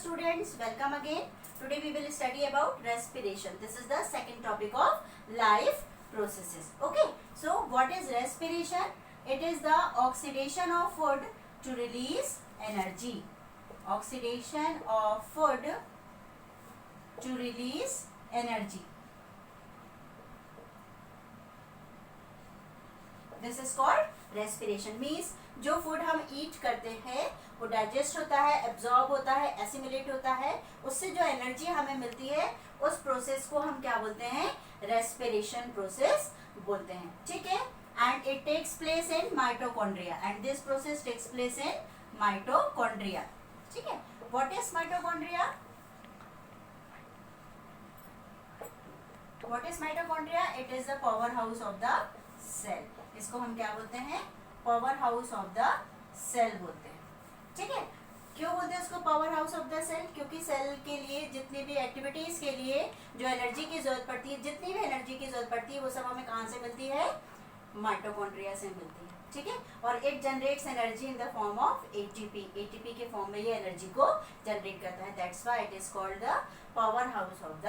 students, welcome again. Today we will study about respiration. This is the second topic of life processes. Okay, so what is respiration? It is the oxidation of food to release energy. Oxidation of food to release energy. This is called respiration. Means जो food हम ईट करते हैं वो digest होता है, absorb होता है, assimilate होता है, उससे जो एनर्जी हमें मिलती है उस प्रोसेस को हम क्या बोलते हैं? रेस्पिरेशन प्रोसेस बोलते हैं. ठीक है. And it takes place in mitochondria and this process takes place in mitochondria. ठीक है. What is mitochondria? What is mitochondria? It is the power house of the cell. इसको हम क्या बोलते हैं? Power house of the cell बोलते हैं. ठीक है. क्यों बोलते हैं उसको power house of the cell? क्योंकि सेल के लिए जितनी भी एक्टिविटीज के लिए जो एनर्जी की जरूरत पड़ती है, जितनी भी एनर्जी की जरूरत पड़ती है वो सब हमें कहाँ से मिलती है? माइटोकॉन्ड्रिया से मिलती है. ठीक है. और it generates energy in the form of ATP. ATP के फॉर्म में ये एनर्जी को जनरेट करता है. That's why it is called the power house of the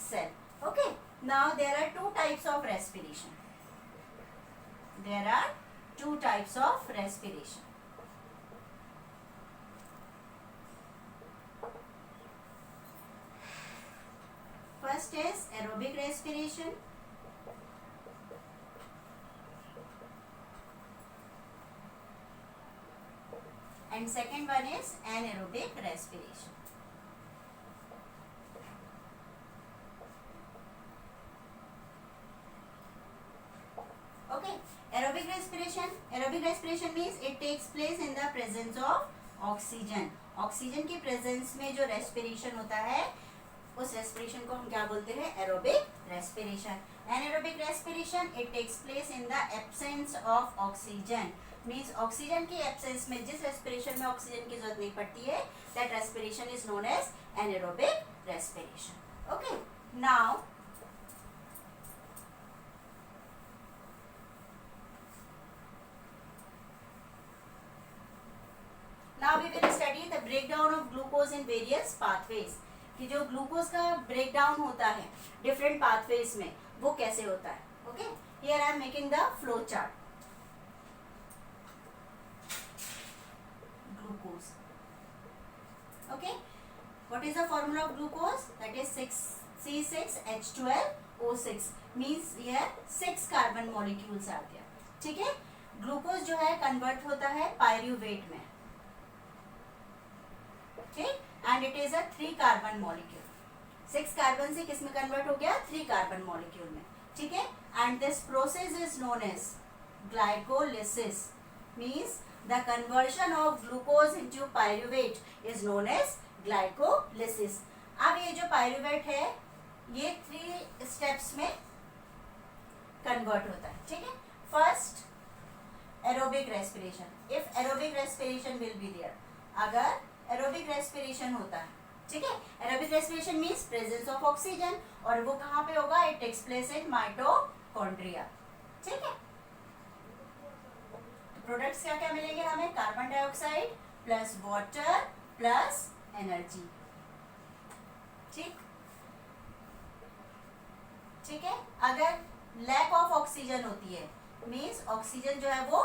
cell. Okay. Now there are two types of respiration. There are two types of respiration. First is aerobic respiration. And second one is anaerobic respiration. Okay. Aerobic respiration means it takes place in the presence of oxygen. Oxygen की presence में जो respiration होता है उस respiration को हम क्या बोलते हैं? Aerobic respiration. Anaerobic respiration it takes place in the absence of oxygen. Means oxygen की एब्सेंस में जिस रेस्पिरेशन में ऑक्सीजन की जरूरत नहीं पड़ती है that respiration is known as anaerobic respiration. Okay. Now Now we will study the breakdown of glucose in various pathways. कि जो ग्लूकोज का ब्रेकडाउन होता है डिफरेंट पाथवेज में वो कैसे होता है. Okay. Here I am making the flow chart. Glucose. Okay. What is the formula of glucose? That is C6H12O6. Means here 6 carbon molecules are there. ठीक है. ग्लूकोज जो है कन्वर्ट होता है पायरूवेट में. And it is a 3 carbon molecule. 6 carbon से किस में कन्वर्ट हो गया? 3 कार्बन मॉलिक्यूल में. ठीक है. And this process is known as glycolysis. Means the conversion of glucose into pyruvate is known as glycolysis. अब ये जो पायरूवेट है ये 3 स्टेप्स में कन्वर्ट होता है. ठीक है. First aerobic respiration. If aerobic respiration will be there, अगर एरोबिक रेस्पिरेशन होता है. ठीक है. Aerobic respiration means presence of oxygen और वो कहाँ पे होगा? It takes place in mitochondria. ठीक है. प्रोडक्ट्स क्या क्या मिलेंगे हमें? Carbon dioxide plus water plus energy. ठीक. ठीक है. अगर लैक ऑफ ऑक्सीजन होती है मींस ऑक्सीजन जो है वो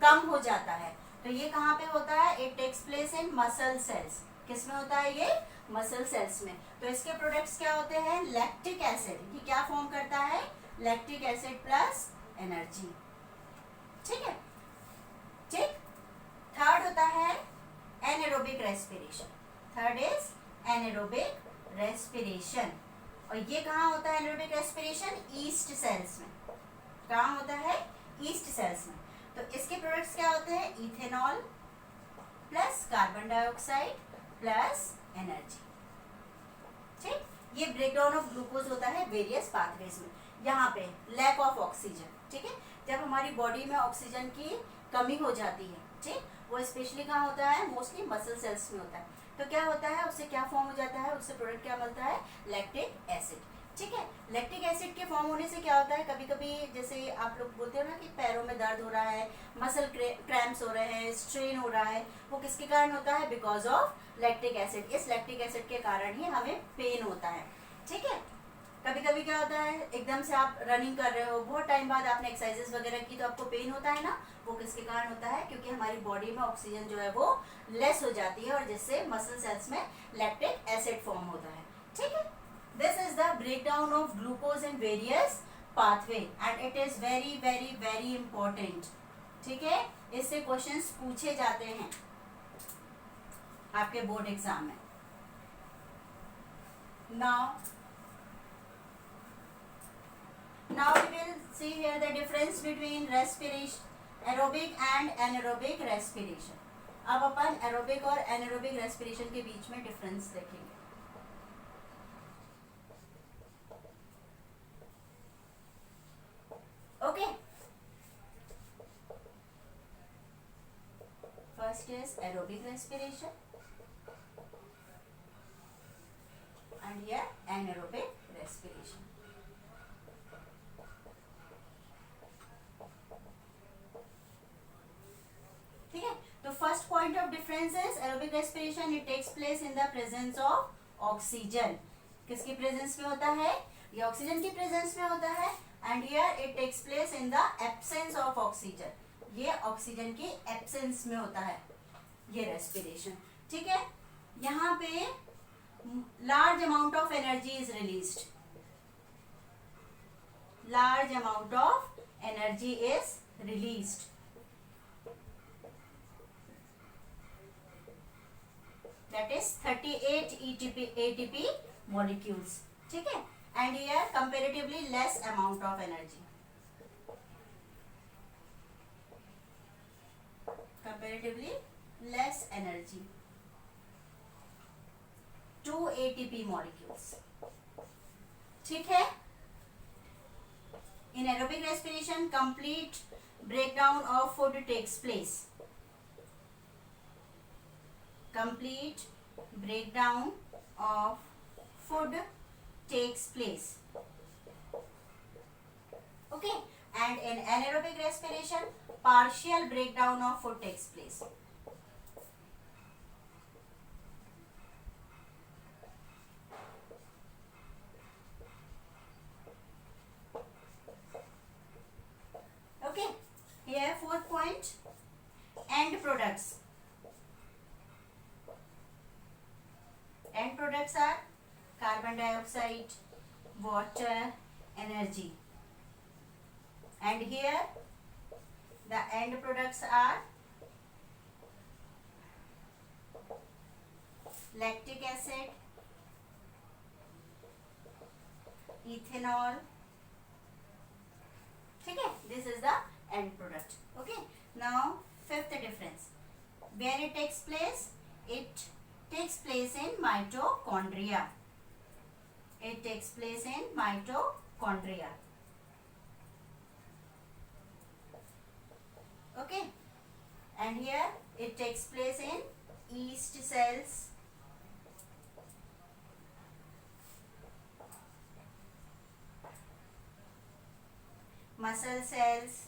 कम हो जाता है तो ये कहाँ पे होता है? It takes place in muscle cells. किस में होता है ये? मसल सेल्स में. तो इसके प्रोडक्ट्स क्या होते हैं? Lactic acid. ये क्या फॉर्म करता है? Lactic acid plus energy. ठीक है. ठीक. थर्ड होता है anaerobic respiration. Third is anaerobic respiration. और ये कहाँ होता है एनाएरोबिक रेस्पिरेशन? ईस्ट सेल्स में. कहाँ होता है? ईस्ट सेल्स में. तो इसके प्रोडक्ट्स क्या होते हैं? Ethanol plus carbon dioxide plus energy. ठीक. ये ब्रेकडाउन ऑफ ग्लूकोज होता है वेरियस पाथवेज में. यहाँ पे लैक ऑफ ऑक्सीजन. ठीक है. जब हमारी बॉडी में ऑक्सीजन की कमी हो जाती है, ठीक, वो स्पेशली कहाँ होता है? मोस्टली मसल सेल्स में होता है. तो क्या होता है? उससे क्या फॉर्म हो जाता है? उससे प्रोडक्ट क्या मिलता है? Lactic acid. ठीक है। लैक्टिक एसिड के फॉर्म होने से क्या होता है, कभी कभी जैसे आप लोग बोलते हो ना कि पैरों में दर्द हो रहा है, मसल क्रैम्प्स हो रहे हैं, स्ट्रेन हो रहा है, वो किसके कारण होता है, बिकॉज ऑफ लैक्टिक एसिड। इस लैक्टिक एसिड के कारण ही हमें पेन होता है। ठीक है। कभी कभी क्या होता है, एकदम से आप रनिंग कर रहे हो, बहुत टाइम बाद आपने एक्सरसाइजेस वगैरह की तो आपको पेन होता है ना, वो किसके कारण होता है, क्योंकि हमारी बॉडी में ऑक्सीजन जो है वो लेस हो जाती है और जिससे मसल सेल्स में लैक्टिक एसिड फॉर्म होता है। ठीक है। This is the breakdown of glucose in various pathway and it is very very very important. ठीक है। इससे क्वेश्चंस पूछे जाते हैं आपके बोर्ड एग्जाम में। Now we will see here the difference between respiration, aerobic and anaerobic respiration. अब अपन एरोबिक और एनारोबिक रेस्पिरेशन के बीच में डिफरेंस देखेंगे। Okay, first is aerobic respiration and here anaerobic respiration. ठीक है। तो first point of difference is aerobic respiration it takes place in the presence of oxygen. किसकी प्रेजेंस में होता है, ये ऑक्सीजन की प्रेजेंस में होता है। And here it takes place in the absence of oxygen, ये ऑक्सीजन की एब्सेंस में होता है ये रेस्पिरेशन। ठीक है। यहाँ पे large amount of energy is released, large amount of energy is released, that is 38 ATP molecules. ठीक है। and here comparatively less amount of energy, comparatively less energy, 2 ATP molecules. ठीक है। In aerobic respiration, complete breakdown of food takes place. Complete breakdown of food takes place. Okay. And in anaerobic respiration, partial breakdown of food takes place. Here fourth point, end products. End products are carbon dioxide, water, energy. And here the end products are lactic acid, ethanol. ठीक है। This is the end product. Okay. Now fifth difference, where it takes place, it takes place in mitochondria. It takes place in mitochondria. Okay. And here it takes place in yeast cells, muscle cells.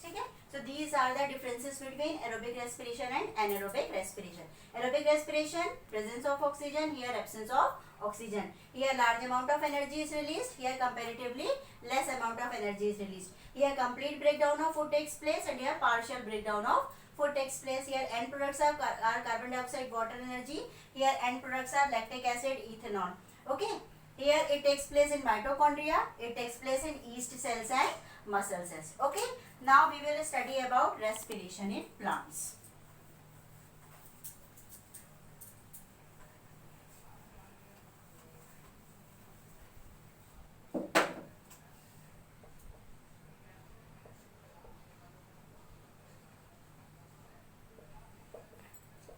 ठीक है। So these are the differences between aerobic respiration and anaerobic respiration. Aerobic respiration, presence of oxygen, here absence of oxygen. Here large amount of energy is released, here comparatively less amount of energy is released. Here complete breakdown of food takes place and here partial breakdown of food takes place. Here end products are carbon dioxide, water, energy. Here end products are lactic acid, ethanol. Okay. Here it takes place in mitochondria, it takes place in yeast cells and muscle cells. Okay. Now we will study about respiration in plants.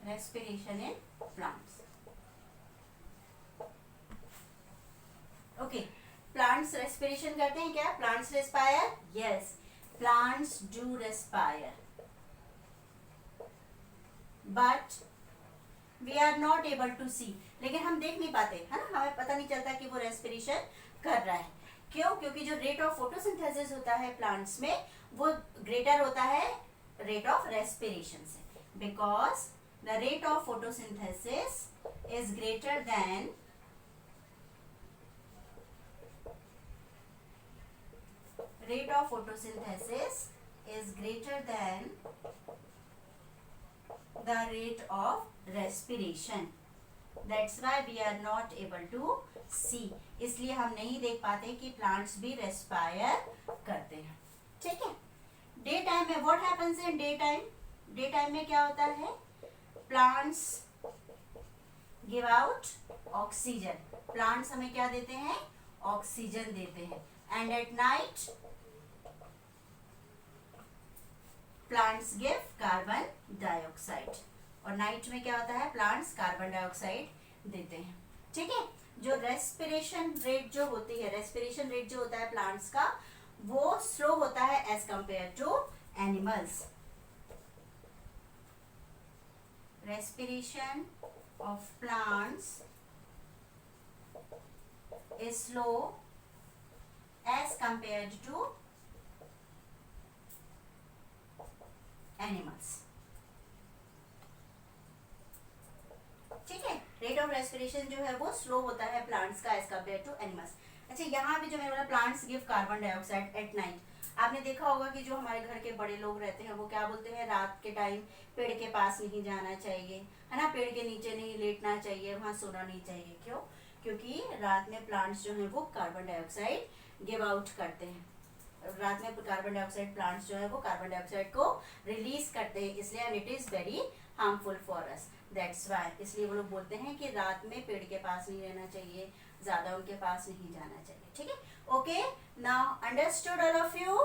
Respiration in plants. Okay. Plants respiration करते हैं क्या? Plants respire? Yes. Plants do respire. But we are not able to see, लेकिन हम देख नहीं पाते है ना, हमें पता नहीं चलता कि वो रेस्पिरेशन कर रहा है। क्यों? क्योंकि जो रेट ऑफ फोटोसिंथेसिस होता है प्लांट्स में वो ग्रेटर होता है रेट ऑफ रेस्पिरेशन से, because the rate of photosynthesis is greater than rate of photosynthesis is greater than the rate of respiration. That's why we are not able to see. इसलिए हम नहीं देख पाते कि प्लांट्स भी रेस्पायर करते हैं। ठीक है, डे टाइम में what happens in day time? Day time में क्या होता है? Plants give out oxygen. Plants हमें क्या देते हैं? ऑक्सीजन देते हैं। And at night plants give carbon dioxide. और नाइट में क्या होता है? प्लांट्स कार्बन डाइऑक्साइड देते हैं। ठीक है, जो रेस्पिरेशन रेट जो होती है, रेस्पिरेशन रेट जो होता है प्लांट्स का, वो स्लो होता है as compare to animals. Respiration of plants is slow as compared to animals. ठीक है, रेट ऑफ रेस्पिरेशन जो है वो स्लो होता है प्लांट्स का एज कम्पेयर टू एनिमल्स। अच्छा, यहाँ पे जो मैंने बोला plants give carbon dioxide at night, आपने देखा होगा कि जो हमारे घर के बड़े लोग रहते हैं वो क्या बोलते हैं? रात के टाइम पेड़ के पास नहीं जाना चाहिए, है ना, पेड़ के नीचे नहीं लेटना चाहिए, वहाँ सोना नहीं चाहिए। क्यों? क्योंकि रात में प्लांट्स जो है वो कार्बन डाइऑक्साइड गिव आउट करते हैं। रात में कार्बन डाइऑक्साइड प्लांट्स जो है वो कार्बन डाइऑक्साइड को रिलीज करते हैं, इसलिए and it is very harmful for us. That's why, इसलिए वो लोग बोलते हैं कि रात में पेड़ के पास नहीं रहना चाहिए, ज्यादा उनके पास नहीं जाना चाहिए। ठीक है, okay, now understood all of you?